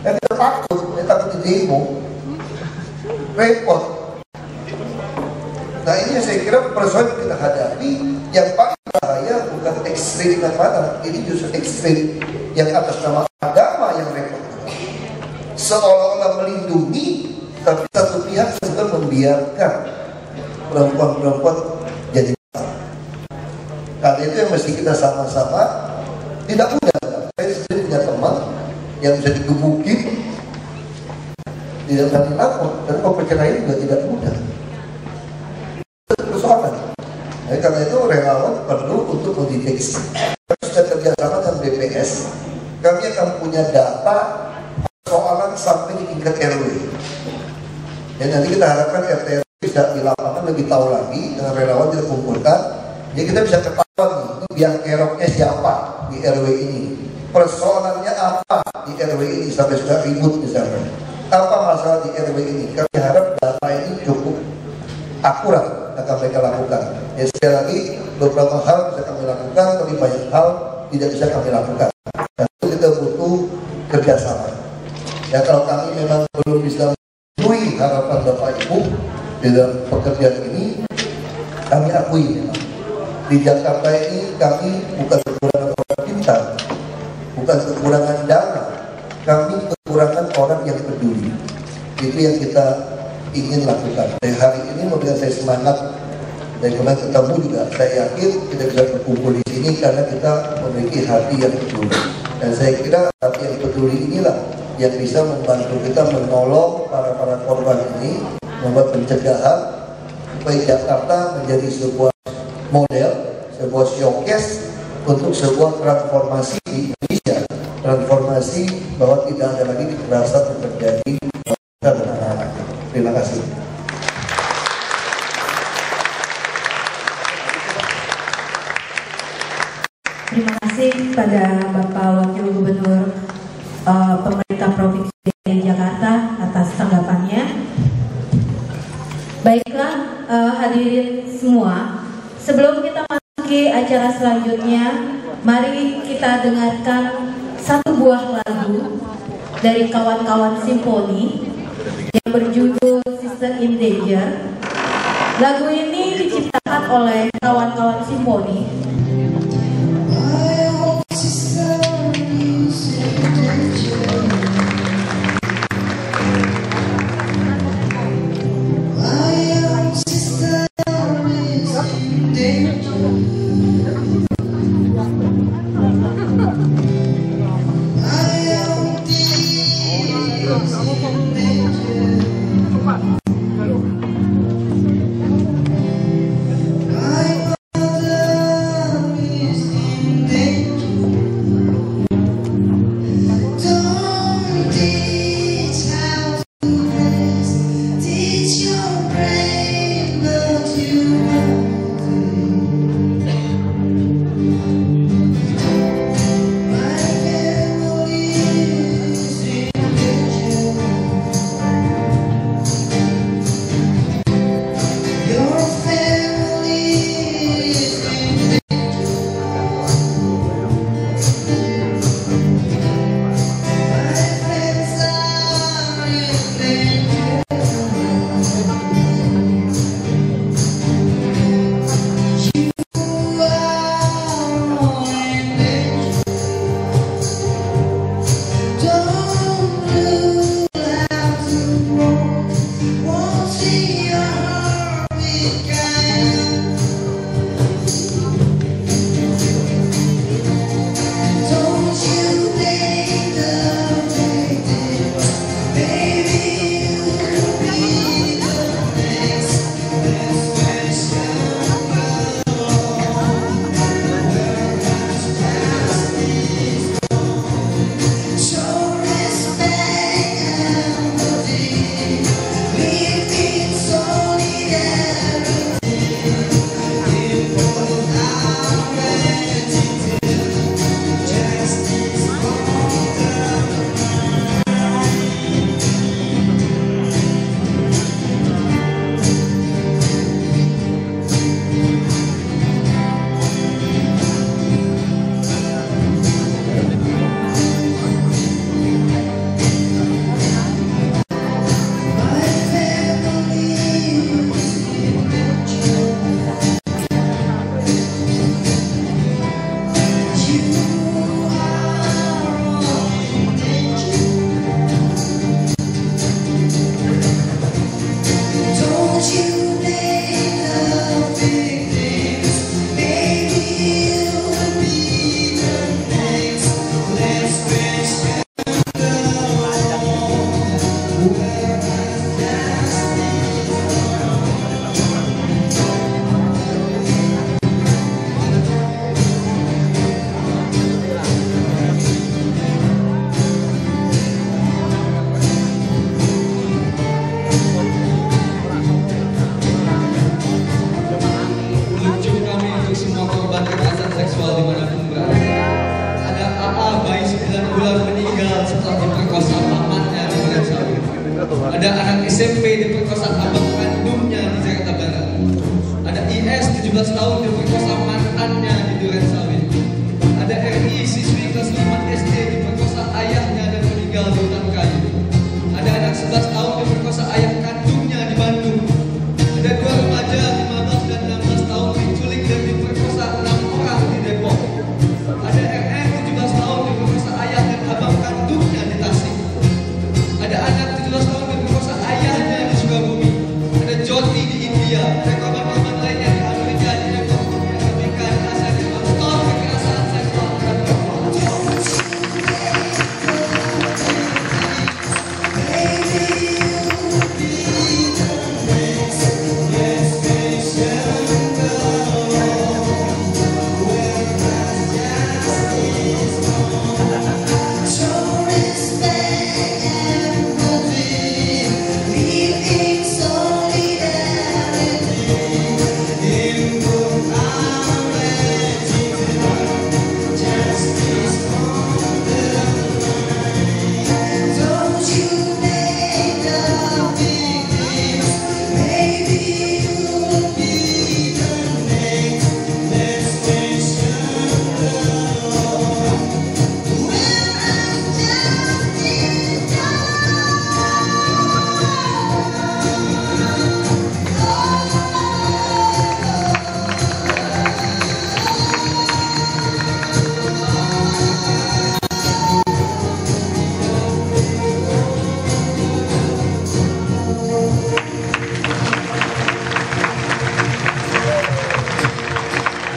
Dan kita takut di demo, repot. Nah ini saya kira persoalan yang kita hadapi. Yang paling bahaya bukan ekstrim yang mana. Ini justru ekstrim yang atas nama agama yang repot. Seolah-olah melindungi, tapi satu pihak sedang membiarkan perempuan-perempuan jadi masalah. Karena itu yang mesti kita sama-sama. Tidak mudah. Saya sendiri punya teman yang bisa digebukin, tidak bisa dilapor. Dan kalau perceraian juga tidak mudah. Itu persoalan. Jadi karena itu relawan perlu untuk mendeteksi. Kami sudah kerjasama dengan BPS. Kami akan punya data persoalan sampai di tingkat RW. Dan nanti kita harapkan RT bisa di lapangan lebih tahu lagi dengan relawan kita kumpulkan. Jadi kita bisa ketahuan nih, biang keroknya siapa di RW ini, persoalannya apa di RW ini sampai sudah ribut misalnya. Apa masalah di RW ini? Kami harap data ini cukup akurat akan mereka lakukan. Ya sekali lagi, beberapa hal bisa kami lakukan, tapi banyak hal tidak bisa kami lakukan. Dan itu kita butuh kerjasama. Ya kalau kami memang belum bisa memenuhi harapan Bapak Ibu di dalam pekerjaan ini, kami akui memang. Di Jakarta ini kami bukan kekurangan orang pintar, bukan kekurangan dana, kami kekurangan orang yang peduli. Itu yang kita ingin lakukan. Dari hari ini memberikan saya semangat. Dan kemarin ketemu juga, saya yakin kita bisa berkumpul di sini karena kita memiliki hati yang peduli. Dan saya kira hati yang peduli inilah yang bisa membantu kita menolong para korban ini, membuat pencegahan supaya Jakarta menjadi sebuah model, sebuah showcase untuk sebuah transformasi di Indonesia. Transformasi bahwa tidak ada lagi kekerasan yang terjadi pada anak-anak. Terima kasih. Terima kasih pada Bapak Wakil Gubernur Pemerintah Provinsi DKI Jakarta atas tanggapannya. Baiklah hadirin semua, sebelum kita masuki acara selanjutnya, mari kita dengarkan satu buah lagu dari kawan-kawan Simponi yang berjudul Sister in Danger. Lagu ini diciptakan oleh kawan-kawan Simponi. A, bayi 9 bulan meninggal setelah diperkosa pamannya di Durensawit. Ada anak SMP diperkosa abang kandungnya di Jakarta Barat. Ada IS 17 tahun diperkosa mantannya di Durensawit. Ada RI siswi kelas 5 SD diperkosa ayahnya dan meninggal di hutan kayu. Ada anak 11 tahun diperkosa ayah kandungnya di Bandung. Ada 2 remaja 15 dan 16 tahun diculik dan diperkosa 6 orang di Depok. Ada RN 17 tahun diperkosa ayah dan abang kandungnya di Tasik. Ada anak 17 tahun diperkosa ayahnya di Sukabumi. Ada Joti di India. Ada korban-korban lainnya di Amerika, di Depok, di Amerika, di Asia Timur. Stop kekerasan seksual terhadap perempuan.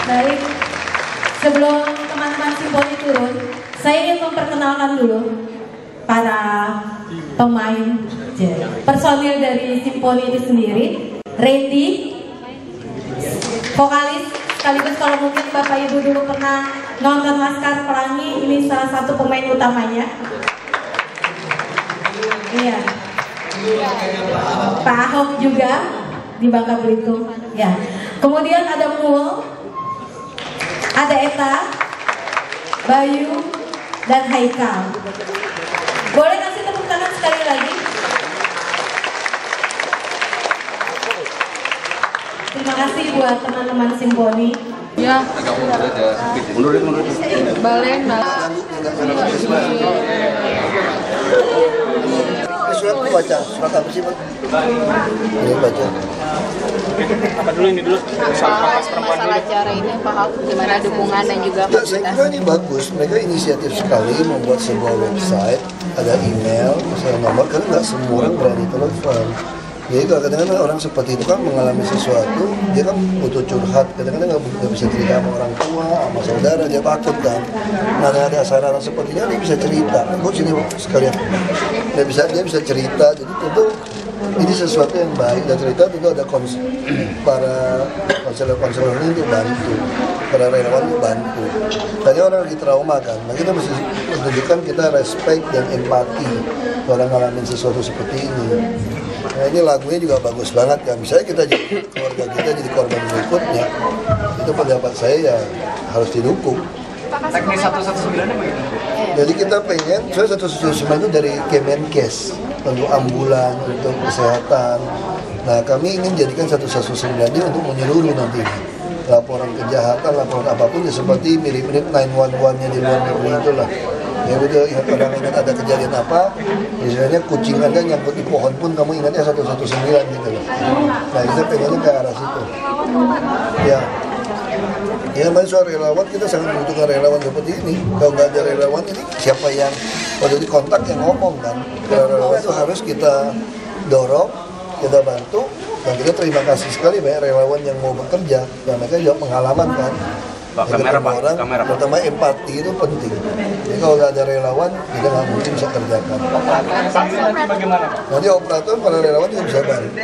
Baik, sebelum teman-teman Simponi turun, saya ingin memperkenalkan dulu para pemain personil dari Simponi itu sendiri. Randy, vokalis, sekaligus kalau mungkin Bapak Ibu dulu pernah nonton Laskar Pelangi, ini salah satu pemain utamanya. Iya. Pak Ahok juga di Bangka Belitung. Ya. Kemudian ada Mul, ada Eta, Bayu, dan Haikal. Boleh kasih tepuk tangan sekali lagi? Terima kasih buat teman-teman Simponi. Ya. Mundur. Balen. Surat baca, surat apa sih, Pak? Ini baca. Apa dulu ini dulu? Masalah acara ini, Pak Ahok, gimana dukungan dan juga ya, saya kira ini bagus. Mereka inisiatif sekali membuat sebuah website, ada email, misalnya nomor, karena nggak semua orang berani telepon. Jadi kadang-kadang orang seperti itu kan mengalami sesuatu, dia kan butuh curhat, kadang-kadang nggak bisa cerita sama orang tua, sama saudara, dia takut kan. Nah ada sarana sepertinya dia bisa cerita. Kok sini sekalian, dia bisa cerita. Jadi tentu ini sesuatu yang baik, dan cerita tentu ada para konselor ini untuk bantu, para relawan untuk bantu. Tadi orang lagi trauma kan, nah kita mesti menunjukkan kita respect dan empati orang ngalamin sesuatu seperti ini. Nah ini lagunya juga bagus banget kan, misalnya kita jadi keluarga kita jadi korban berikutnya, itu pendapat saya ya harus didukung. teknis 119-nya bagaimana? Jadi kita pengen, saya 119 itu dari Kemenkes, untuk ambulan, untuk kesehatan. Nah kami ingin jadikan 119 ini untuk menyeluruh nanti. Laporan kejahatan, laporan apapun ya seperti mirip-mirip 911-nya di luar negeri itulah. Ya udah ingat orang ingat ada kejadian apa, misalnya kucing Anda nyangkut di pohon pun kamu ingatnya 119 gitu loh. Nah kita pengennya ke arah situ. Ya. Ya, soal relawan kita sangat membutuhkan relawan seperti ini. Kalau nggak ada relawan ini siapa yang waktu di kontak yang ngomong kan? Relawan itu harus kita dorong, kita bantu, dan kita terima kasih sekali banyak relawan yang mau bekerja. Dan mereka juga pengalaman kan. Kamera, Pak. Orang, Kamera. pertama empati itu penting. Jadi kalau nggak ada relawan, kita nggak mungkin bisa kerjakan. Nanti bagaimana, Pak? Nanti operator, para relawan juga bisa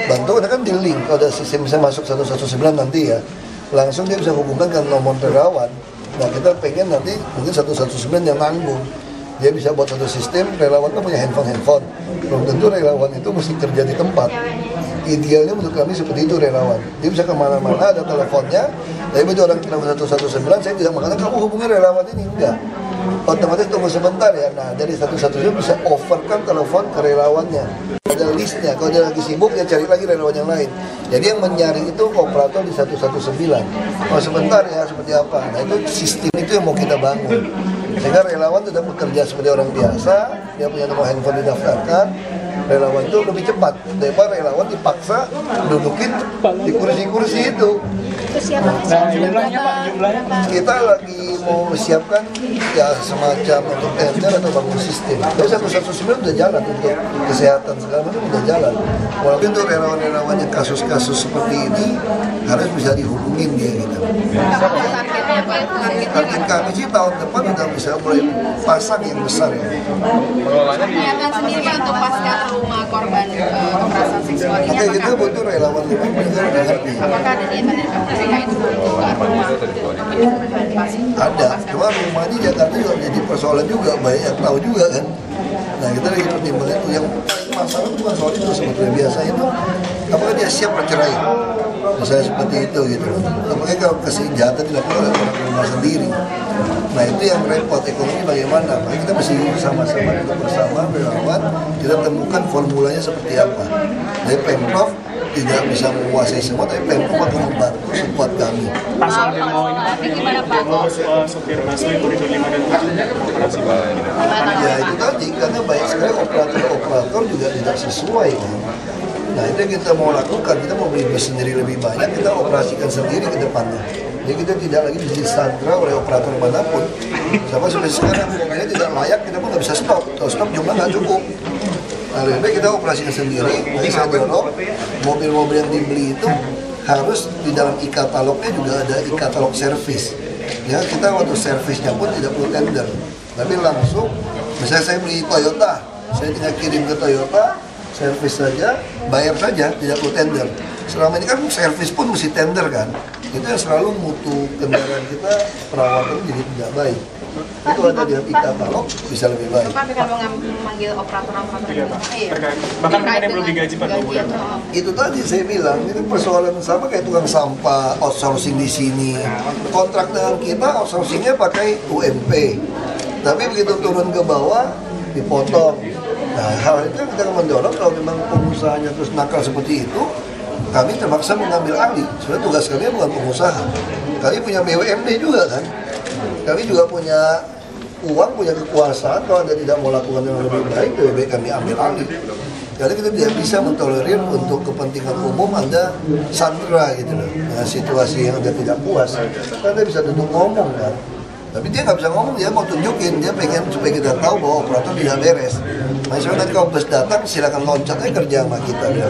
bantu. Karena kan di link, kalau ada sistem bisa masuk 119 nanti ya, langsung dia bisa hubungkan ke nomor relawan. Nah kita pengen nanti mungkin 119 yang nanggung. Dia bisa buat satu sistem, relawan kan punya handphone. Belum tentu relawan itu mesti kerja di tempat. Idealnya menurut kami seperti itu relawan. Dia bisa kemana-mana, ada teleponnya. Tapi begitu orang telepon 119, saya tidak mengatakan kamu hubungi relawan ini, enggak. Otomatis tunggu sebentar ya. Nah dari 119 bisa overkan telepon ke relawannya. Ada listnya. Kalau dia lagi sibuk, dia cari lagi relawan yang lain. Jadi yang menyaring itu operator di 119. Oh sebentar ya, seperti apa? Nah itu sistem itu yang mau kita bangun. Sehingga relawan tidak bekerja seperti orang biasa. Dia punya nomor handphone didaftarkan. Relawan itu lebih cepat daripada relawan dipaksa dudukin di kursi-kursi itu. Nah, jumlahnya Pak, jumlahnya Kita lagi mau siapkan ya semacam untuk tender atau bangun sistem. Tapi 119 udah jalan untuk kesehatan segala macam udah jalan. Walaupun untuk relawan-relawan yang kasus-kasus seperti ini harus bisa dihubungin dia gitu. Target kami sih tahun depan udah bisa mulai pasang yang besar ya. Kelihatan sendiri untuk pasca trauma korban kekerasan seksual ini. Oke, kita butuh relawan juga mengerti. Apakah ada niatan dari KPK itu untuk rumah? Ada, cuma rumah di Jakarta juga jadi persoalan juga, banyak yang tahu juga kan. Nah kita lagi pertimbangkan itu yang masalah itu bukan soal itu sebetulnya biasanya itu apakah dia siap bercerai, misalnya seperti itu gitu. Apakah kalau kesejahteraan dilakukan oleh orang rumah sendiri. Nah itu yang repot, ekonomi bagaimana? Makanya kita mesti sama-sama duduk bersama relawan, kita temukan formulanya seperti apa. Dari Pemprov tidak bisa menguasai semua, tapi Pemprov akan membantu support kami. Pasal demo ini gimana Pak? Sopir busway koridor 5 dan 7 Ya itu tadi, karena banyak sekali operator juga tidak sesuai kan. Nah itu yang kita mau lakukan, kita mau beli bis sendiri lebih banyak, kita operasikan sendiri ke depannya. Jadi kita tidak lagi disandra oleh operator manapun. Sama seperti sekarang, mobilnya tidak layak, kita pun nggak bisa stop. Kalau stop jumlah nggak cukup. Nah lebih baik kita operasikan sendiri, jadi saya dorong mobil-mobil yang dibeli itu harus di dalam e-katalognya juga ada e-katalog servis. Ya kita waktu servisnya pun tidak perlu tender, tapi langsung, misalnya saya beli Toyota, saya tinggal kirim ke Toyota, servis saja, bayar saja, tidak perlu tender. Selama ini kan servis pun mesti tender kan, itu yang selalu mutu kendaraan kita perawatan jadi tidak baik. Itu ada di e-katalog bisa lebih baik. Pak dengan memanggil operator-operator itu, bahkan mereka yang belum digaji Pak. Itu tadi saya bilang, ini persoalan sama kayak tukang sampah, outsourcing di sini. Kontrak dengan kita outsourcingnya pakai UMP, tapi begitu turun ke bawah dipotong. Nah hal itu kita akan mendorong kalau memang pengusahanya terus nakal seperti itu, kami terpaksa mengambil alih. Sebenarnya tugas kami bukan pengusaha, kami punya BUMD juga kan. Kami juga punya uang, punya kekuasaan. Kalau Anda tidak mau lakukan yang lebih baik, lebih baik kami ambil alih. Karena kita tidak bisa mentolerir untuk kepentingan umum Anda sandra gitu loh. Nah, situasi yang Anda tidak puas, Anda bisa duduk ngomong kan. Tapi dia nggak bisa ngomong, dia mau tunjukin, dia pengen supaya kita tahu bahwa operator tidak beres. Misalnya nanti kalau bus datang, silakan loncat aja kerja sama kita. Ya.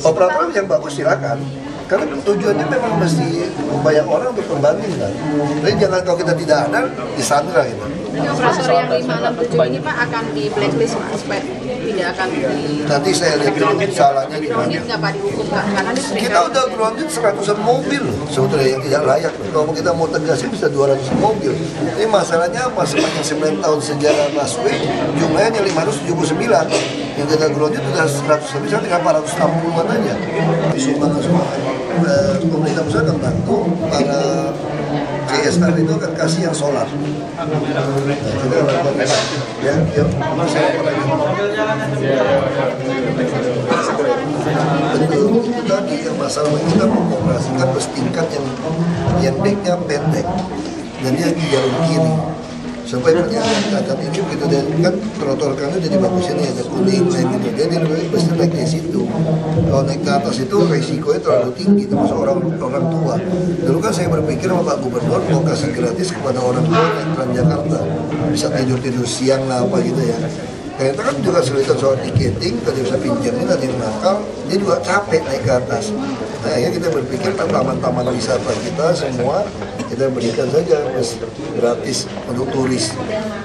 Operator yang bagus silakan. Karena tujuannya memang mesti banyak orang untuk pembanding kan. Jadi jangan kalau kita tidak ada, disandra gitu. Ini operator yang 567 ini Pak akan di blacklist Pak, supaya tidak akan di... Nanti saya lihat salahnya di grounded nggak Pak dihukum Pak? Karena kita udah grounded 100-an mobil sebetulnya yang tidak layak. Kalau kita mau tegasin bisa 200 mobil. Ini masalahnya apa? Sepanjang 9 tahun sejarah busway jumlahnya 579. Yang kita grounded sudah 100, bisa tinggal 460-an aja. Disumbangkan semua. Pemerintah pusat akan bantu para CSR itu akan kasih yang solar. Kita lakukan ya, yuk, saya betul, itu tadi yang masalah kita mengoperasikan bus tingkat yang decknya pendek dan dia di jalur kiri. Sampai perjalanan kacang ini gitu, dan kan trotoar kami udah dibagusin ya, ada kuning kayak gitu, jadi lebih baik busnya naik di situ. Kalau naik ke atas itu resikonya terlalu tinggi, termasuk orang tua. Dulu kan saya berpikir sama Pak Gubernur mau kasih gratis kepada orang tua naik Transjakarta, bisa tidur siang lah apa gitu ya. Ternyata kan juga kesulitan soal tiketing, kalau bisa pinjamin nanti yang nakal, dia juga capek naik ke atas. Nah akhirnya kita berpikir taman-taman wisata kita semua kita berikan saja gratis untuk turis.